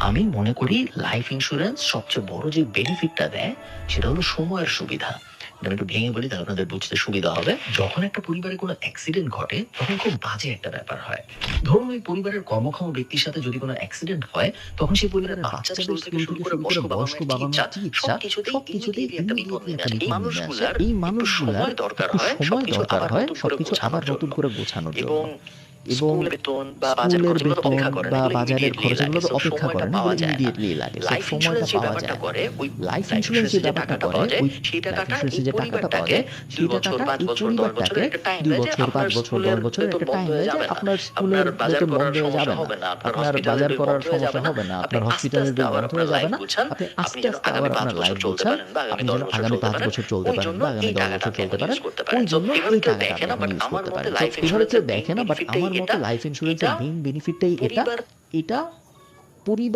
আমি মনে করি লাইফ ইন্সুরেন্স সবচেয়ে বড় যে বেনিফিটটা দেয় সেটা হলো সময়ের সুবিধা। আমি একটু ভেঙে বলি তাহলে আপনাদের বুঝতে সুবিধা হবে। যখন একটা পরিবারে কোনো অ্যাক্সিডেন্ট ঘটে তখন খুব বাজে একটা ব্যাপার হয়। ধরুন ওই পরিবারের কর্মক্ষম ব্যক্তির সাথে যদি কোনো অ্যাক্সিডেন্ট হয় তখন সেই পরিবারের বাচ্চাদের স্কুল থেকে শুরু করে বয়স্ক বাবা-মায়ের চিকিৎসা সবকিছুতেই একটা বিপদ নেমে আসে। এই মানুষগুলার একটু সময় দরকার হয় সবকিছু আবার নতুন করে গোছানোর জন্য। এবং স্কুলের বেতন বা বাজারের খরচ এগুলো তো অপেক্ষা করে না, এগুলো ইমিডিয়েটলি লাগে। সো সময়টা পাওয়া যায় না। লাইফ ইন্সুরেন্স যে ব্যাপারটা করে, ওই লাইফ ইন্সুরেন্সে যে টাকাটা পাওয়া যায়, সেই টাকাটা এই পরিবারটাকে ২ বছর, ৫ বছর, ১০ বছরের একটা টাইম দেয় যে আপনার স্কুলের বেতন বন্ধ হয়ে যাবে না, আপনার বাজার করার সমস্যা হবে না, আপনার হসপিটালের বিল বন্ধ হয়ে যাবে না। আপনি আস্তে, আস্তে আবার আপনার লাইফ গোছান। আপনি যেন আগামী ৫ বছর চলতে পারেন বা আগামী ১০ বছর চলতে পারেন। ওইজন্য এই টাকাটা আপনি এখন ইউজ করতে পারেন। তো এভাবে কেউ দেখে না, বাট আমার মতে লাইফ ইন্সুরেন্সের মেইন বেনিফিটটাই এটা। এটা পরিবার